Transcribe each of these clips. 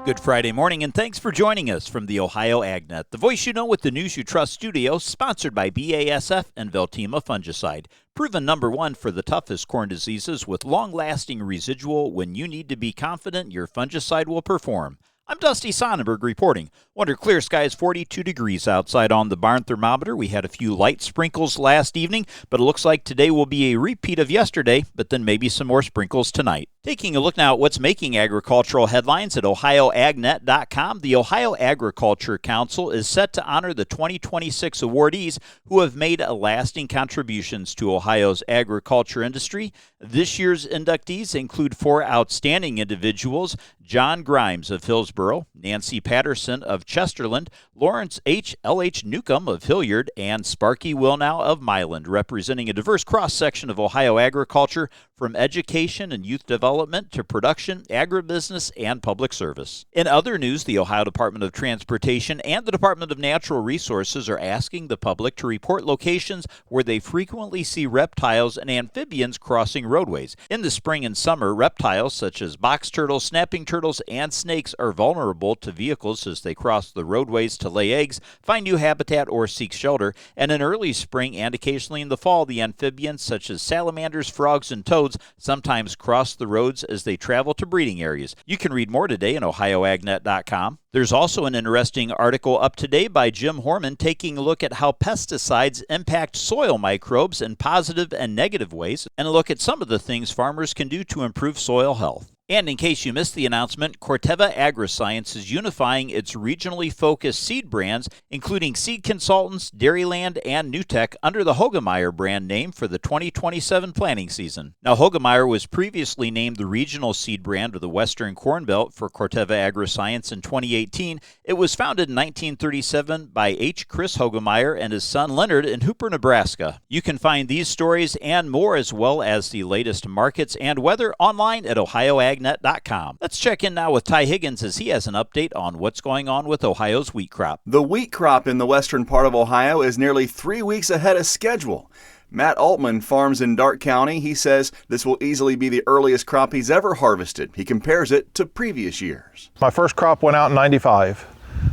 Good Friday morning, and thanks for joining us from the Ohio AgNet, the voice you know with the news you trust studio, sponsored by BASF and Veltima Fungicide. Proven number one for the toughest corn diseases with long-lasting residual when you need to be confident your fungicide will perform. I'm Dusty Sonnenberg reporting. Under clear skies, 42 degrees outside on the barn thermometer. We had a few light sprinkles last evening, but it looks like today will be a repeat of yesterday, but then maybe some more sprinkles tonight. Taking a look now at what's making agricultural headlines at OhioAgNet.com, the Ohio Agriculture Council is set to honor the 2026 awardees who have made lasting contributions to Ohio's agriculture industry. This year's inductees include four outstanding individuals: John Grimes of Hillsboro, Nancy Patterson of Chesterland, Lawrence L.H. Newcomb of Hilliard, and Sparky Wilnow of Milan, representing a diverse cross-section of Ohio agriculture from education and youth development to production, agribusiness, and public service. In other news, the Ohio Department of Transportation and the Department of Natural Resources are asking the public to report locations where they frequently see reptiles and amphibians crossing roadways. In the spring and summer, reptiles such as box turtles, snapping turtles, and snakes are vulnerable to vehicles as they cross the roadways to lay eggs, find new habitat, or seek shelter. And in early spring and occasionally in the fall, the amphibians such as salamanders, frogs, and toads sometimes cross the roads as they travel to breeding areas. You can read more today on OhioAgNet.com. There's also an interesting article up today by Jim Horman taking a look at how pesticides impact soil microbes in positive and negative ways, and a look at some of the things farmers can do to improve soil health. And in case you missed the announcement, Corteva Agriscience is unifying its regionally focused seed brands, including Seed Consultants, Dairyland, and NewTek, under the Hoegemeyer brand name for the 2027 planting season. Now, Hoegemeyer was previously named the regional seed brand of the Western Corn Belt for Corteva Agriscience in 2018. It was founded in 1937 by H. Chris Hoegemeyer and his son Leonard in Hooper, Nebraska. You can find these stories and more, as well as the latest markets and weather, online at OhioAgNet.com. Let's check in now with Ty Higgins as he has an update on what's going on with Ohio's wheat crop. The wheat crop in the western part of Ohio is nearly 3 weeks ahead of schedule. Matt Altman farms in Darke County. He says this will easily be the earliest crop he's ever harvested. He compares it to previous years. My first crop went out in 95.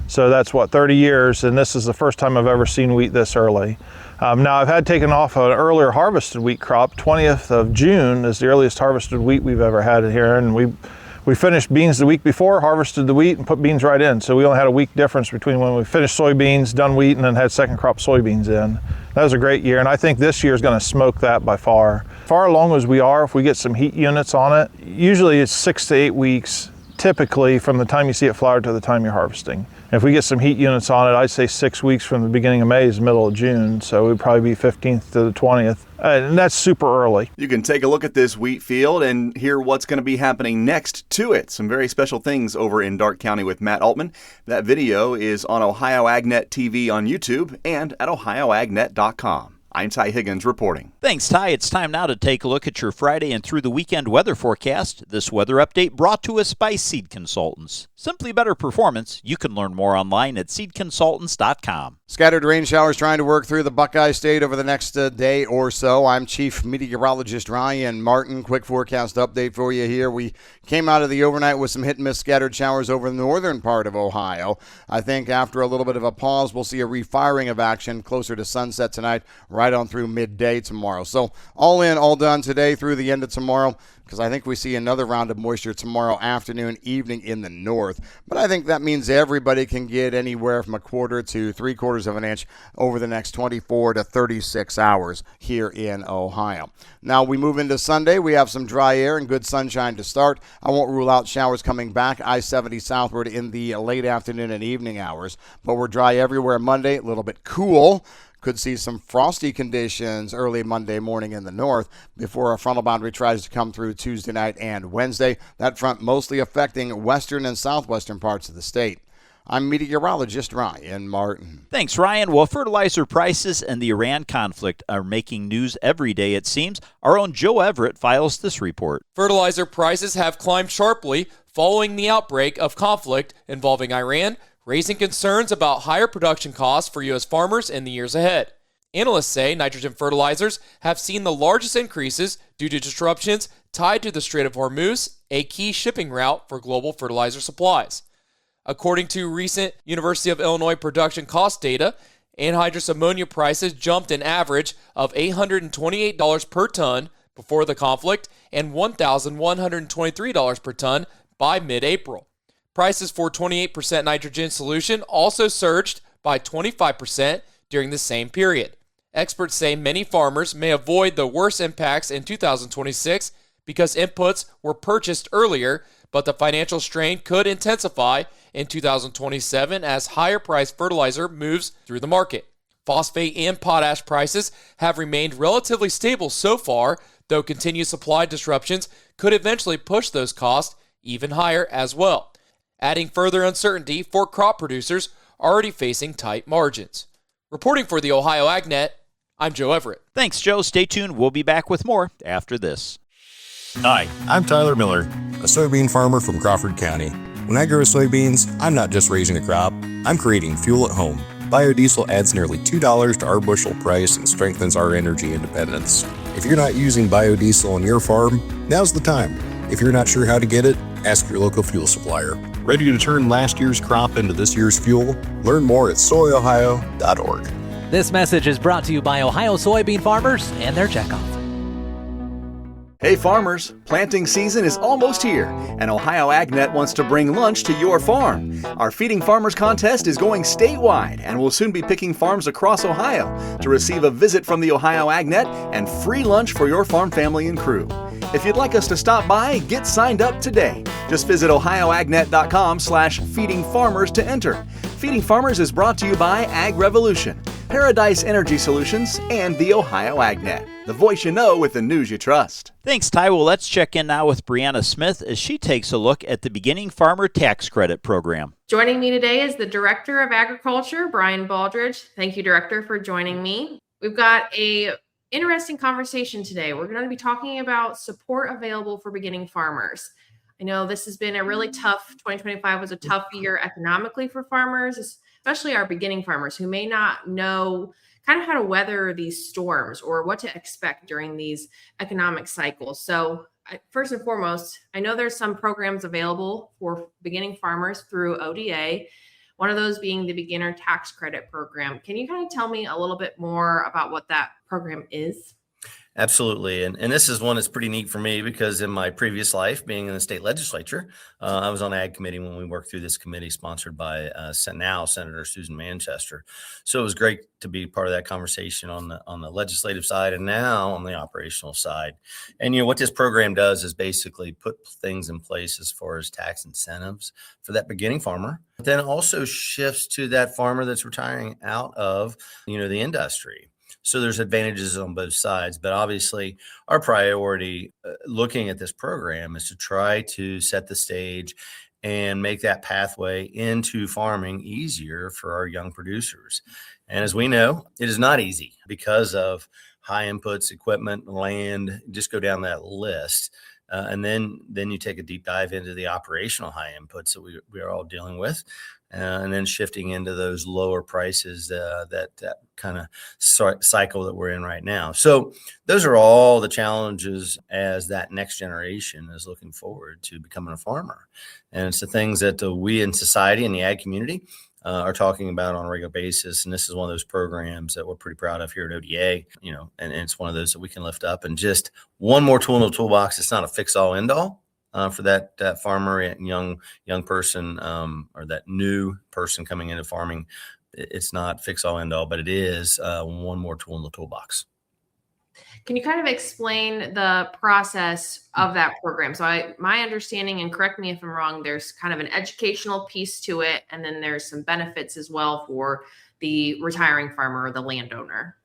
So that's 30 years, and this is the first time I've ever seen wheat this early. Now I've had taken off an earlier harvested wheat crop. 20th of June is the earliest harvested wheat we've ever had here, and we finished beans the week before, harvested the wheat, and put beans right in. So we only had a week difference between when we finished soybeans, done wheat, and then had second crop soybeans in. That was a great year, and I think this year is going to smoke that by far. Far along as we are, if we get some heat units on it, usually it's 6 to 8 weeks typically from the time you see it flower to the time you're harvesting. If we get some heat units on it, I'd say 6 weeks from the beginning of May is the middle of June, so it would probably be 15th to the 20th, and that's super early. You can take a look at this wheat field and hear what's going to be happening next to it. Some very special things over in Darke County with Matt Altman. That video is on Ohio AgNet TV on YouTube and at OhioAgNet.com. I'm Ty Higgins reporting. Thanks, Ty. It's time now to take a look at your Friday and through the weekend weather forecast. This weather update brought to us by Seed Consultants. Simply better performance. You can learn more online at seedconsultants.com. Scattered rain showers trying to work through the Buckeye State over the next day or so. I'm Chief Meteorologist Ryan Martin. Quick forecast update for you here. We came out of the overnight with some hit-and-miss scattered showers over the northern part of Ohio. I think after a little bit of a pause, we'll see a refiring of action closer to sunset tonight, right on through midday tomorrow. So all in, all done today through the end of tomorrow, because I think we see another round of moisture tomorrow afternoon, evening in the north. But I think that means everybody can get anywhere from a quarter to 3/4 of an inch over the next 24 to 36 hours here in Ohio. Now we move into Sunday. We have some dry air and good sunshine to start. I won't rule out showers coming back I-70 southward in the late afternoon and evening hours. But we're dry everywhere Monday, a little bit cool. Could see some frosty conditions early Monday morning in the north before a frontal boundary tries to come through Tuesday night and Wednesday. That front mostly affecting western and southwestern parts of the state. I'm meteorologist Ryan Martin. Thanks, Ryan. Well, fertilizer prices and the Iran conflict are making news every day, it seems. Our own Joe Everett files this report. Fertilizer prices have climbed sharply following the outbreak of conflict involving Iran, raising concerns about higher production costs for U.S. farmers in the years ahead. Analysts say nitrogen fertilizers have seen the largest increases due to disruptions tied to the Strait of Hormuz, a key shipping route for global fertilizer supplies. According to recent University of Illinois production cost data, anhydrous ammonia prices jumped an average of $828 per ton before the conflict and $1,123 per ton by mid-April. Prices for 28% nitrogen solution also surged by 25% during the same period. Experts say many farmers may avoid the worst impacts in 2026 because inputs were purchased earlier, but the financial strain could intensify in 2027 as higher-priced fertilizer moves through the market. Phosphate and potash prices have remained relatively stable so far, though continued supply disruptions could eventually push those costs even higher as well, adding further uncertainty for crop producers already facing tight margins. Reporting for the Ohio AgNet, I'm Joe Everett. Thanks, Joe. Stay tuned. We'll be back with more after this. Hi, I'm Tyler Miller, a soybean farmer from Crawford County. When I grow soybeans, I'm not just raising a crop, I'm creating fuel at home. Biodiesel adds nearly $2 to our bushel price and strengthens our energy independence. If you're not using biodiesel on your farm, now's the time. If you're not sure how to get it, ask your local fuel supplier. Ready to turn last year's crop into this year's fuel? Learn more at soyohio.org. This message is brought to you by Ohio soybean farmers and their checkoff. Hey farmers, planting season is almost here, and Ohio AgNet wants to bring lunch to your farm. Our Feeding Farmers contest is going statewide, and we'll soon be picking farms across Ohio to receive a visit from the Ohio AgNet and free lunch for your farm family and crew. If you'd like us to stop by, get signed up today. Just visit ohioagnet.com/feedingfarmers to enter. Feeding Farmers is brought to you by Ag Revolution, Paradise Energy Solutions, and the Ohio AgNet, the voice you know with the news you trust. Thanks, Ty. Well, let's check in now with Brianna Smith as she takes a look at the Beginning Farmer Tax Credit Program. Joining me today is the Director of Agriculture, Brian Baldridge. Thank you, Director, for joining me. We've got a interesting conversation today. We're going to be talking about support available for beginning farmers. I know this has been a really tough, 2025 was a tough year economically for farmers, especially our beginning farmers who may not know kind of how to weather these storms or what to expect during these economic cycles. So first and foremost, I know there's some programs available for beginning farmers through ODA, one of those being the Beginner Tax Credit Program. Can you kind of tell me a little bit more about what that program is? Absolutely. And this is one that's pretty neat for me because in my previous life, being in the state legislature, I was on Ag Committee when we worked through this committee sponsored by now Senator Susan Manchester. So it was great to be part of that conversation on the legislative side and now on the operational side. And, what this program does is basically put things in place as far as tax incentives for that beginning farmer, but then also shifts to that farmer that's retiring out of, the industry. So there's advantages on both sides, but obviously our priority looking at this program is to try to set the stage and make that pathway into farming easier for our young producers. And as we know, it is not easy because of high inputs, equipment, land, just go down that list. And then you take a deep dive into the operational high inputs that we are all dealing with. And then shifting into those lower prices, that kind of cycle that we're in right now. So those are all the challenges as that next generation is looking forward to becoming a farmer. And it's the things that we in society and the ag community are talking about on a regular basis. And this is one of those programs that we're pretty proud of here at ODA, and it's one of those that we can lift up and just one more tool in the toolbox. It's not a fix all end all. For that farmer and young person or that new person coming into farming, it's not fix all end all, but it is one more tool in the toolbox. Can you kind of explain the process of that program? So my understanding, and correct me if I'm wrong, there's kind of an educational piece to it, and then there's some benefits as well for the retiring farmer or the landowner.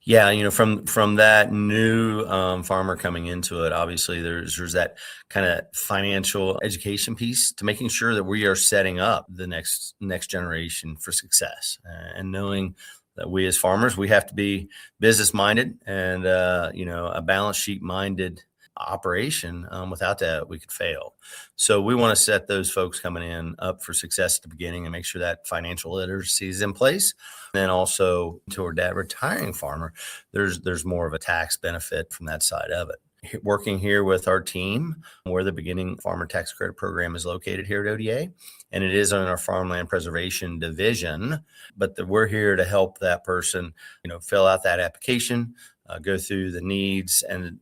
Yeah, from that new farmer coming into it, obviously there's that kind of financial education piece to making sure that we are setting up the next generation for success, and knowing that we as farmers, we have to be business minded and a balance sheet minded operation. Without that, we could fail. So we want to set those folks coming in up for success at the beginning and make sure that financial literacy is in place. And then also toward that retiring farmer, there's more of a tax benefit from that side of it. working here with our team where the Beginning Farmer Tax Credit Program is located here at ODA, and it is in our Farmland Preservation Division. But we're here to help that person, fill out that application, go through the needs and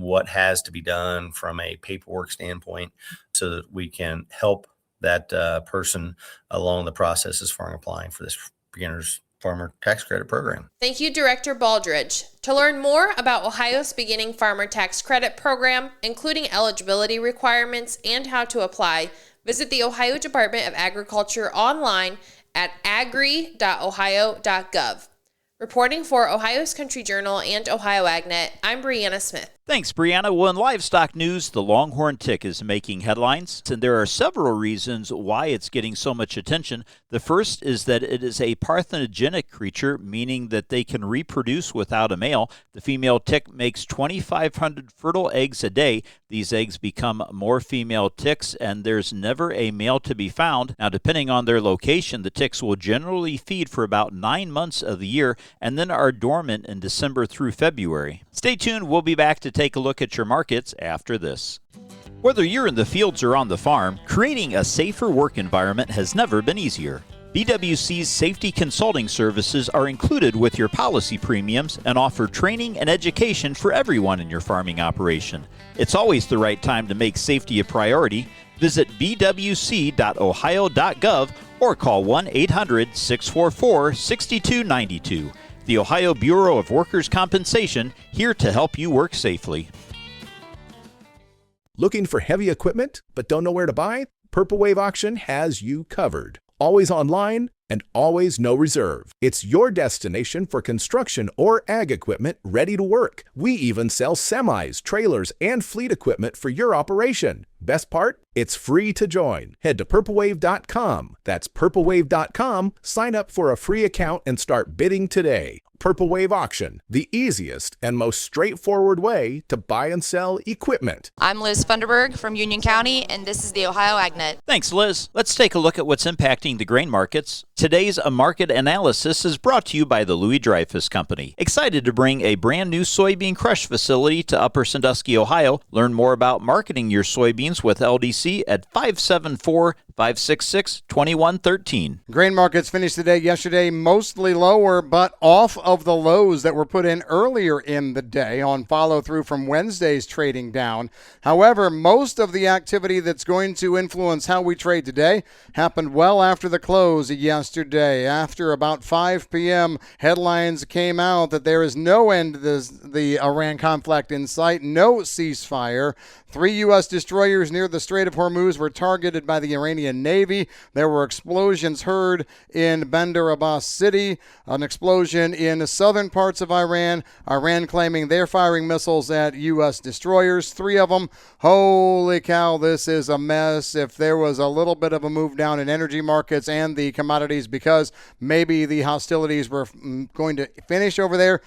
what has to be done from a paperwork standpoint, so that we can help that person along the process as far as applying for this Beginner's Farmer Tax Credit Program. Thank you, Director Baldridge. To learn more about Ohio's Beginning Farmer Tax Credit Program, including eligibility requirements and how to apply, visit the Ohio Department of Agriculture online at agri.ohio.gov. Reporting for Ohio's Country Journal and Ohio AgNet, I'm Brianna Smith. Thanks, Brianna. Well, in livestock news, the longhorn tick is making headlines, and there are several reasons why it's getting so much attention. The first is that it is a parthenogenic creature, meaning that they can reproduce without a male. The female tick makes 2,500 fertile eggs a day. These eggs become more female ticks, and there's never a male to be found. Now, depending on their location, the ticks will generally feed for about 9 months of the year and then are dormant in December through February. Stay tuned. We'll be back to take a look at your markets after this. Whether you're in the fields or on the farm, creating a safer work environment has never been easier. BWC's safety consulting services are included with your policy premiums and offer training and education for everyone in your farming operation. It's always the right time to make safety a priority. Visit bwc.ohio.gov or call 1-800-644-6292. The Ohio Bureau of Workers' Compensation, here to help you work safely. Looking for heavy equipment but don't know where to buy? Purple Wave Auction has you covered. Always online and always no reserve. It's your destination for construction or ag equipment ready to work. We even sell semis, trailers, and fleet equipment for your operation. Best part? It's free to join. Head to purplewave.com. That's purplewave.com. Sign up for a free account and start bidding today. Purple Wave Auction, the easiest and most straightforward way to buy and sell equipment. I'm Liz Funderburg from Union County, and this is the Ohio AgNet. Thanks, Liz. Let's take a look at what's impacting the grain markets. Today's market analysis is brought to you by the Louis Dreyfus Company. Excited to bring a brand new soybean crush facility to Upper Sandusky, Ohio. Learn more about marketing your soybeans with LDC at 574-566-2113. Grain markets finished the day yesterday mostly lower, but off of the lows that were put in earlier in the day on follow-through from Wednesday's trading down. However, most of the activity that's going to influence how we trade today happened well after the close yesterday. After about 5 p.m., headlines came out that there is no end to the Iran conflict in sight, no ceasefire. 3 U.S. destroyers near the Strait of Hormuz were targeted by the Iranian Navy. There were explosions heard in Bandar Abbas City, an explosion in the southern parts of Iran. Iran claiming they're firing missiles at U.S. destroyers, 3 of them. Holy cow, this is a mess. If there was a little bit of a move down in energy markets and the commodities because maybe the hostilities were going to finish over there,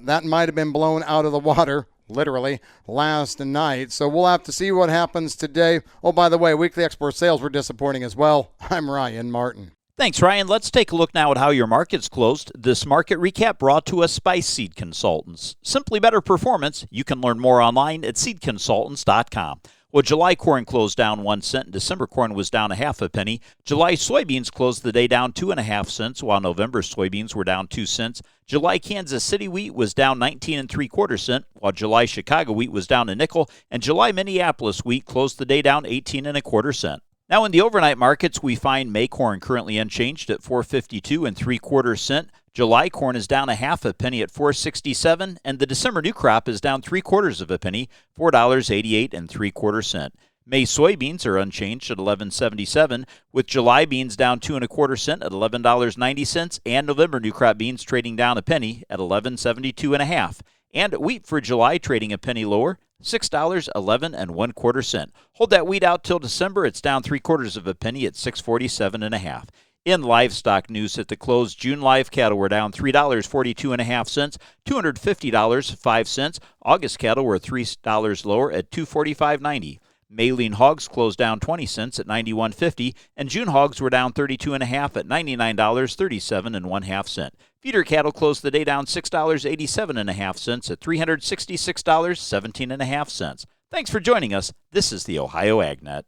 that might have been blown out of the water. Literally last night. So we'll have to see what happens today. Oh, by the way, weekly export sales were disappointing as well. I'm Ryan Martin. Thanks, Ryan. Let's take a look now at how your markets closed. This market recap brought to us by Seed Consultants. Simply better performance. You can learn more online at seedconsultants.com. Well, July corn closed down 1 cent, and December corn was down 0.5 penny. July soybeans closed the day down 2.5 cents, while November soybeans were down 2 cents. July Kansas City wheat was down 19 3/4 cents, while July Chicago wheat was down a nickel, and July Minneapolis wheat closed the day down 18 1/4 cents. Now in the overnight markets, we find May corn currently unchanged at 4.52 3/4 cents. July corn is down 0.5 penny at 4.67, and the December new crop is down 3/4 penny, $4.88 3/4 cents. May soybeans are unchanged at 11.77, with July beans down 2 1/4 cents at $11.90, and November new crop beans trading down a penny at 11.72 1/2. And wheat for July trading a penny lower, $6.11 1/4 cents. Hold that wheat out till December. It's down 3/4 penny at 6.47 1/2. In livestock news at the close, June live cattle were down $3.42 1/2, $250.05. August cattle were $3 lower at $245.90. May lean hogs closed down 20 cents at $91.50, and June hogs were down 32.5 at $99.37 Feeder cattle closed the day down $6.87 at $366.17. Thanks for joining us. This is the Ohio AgNet.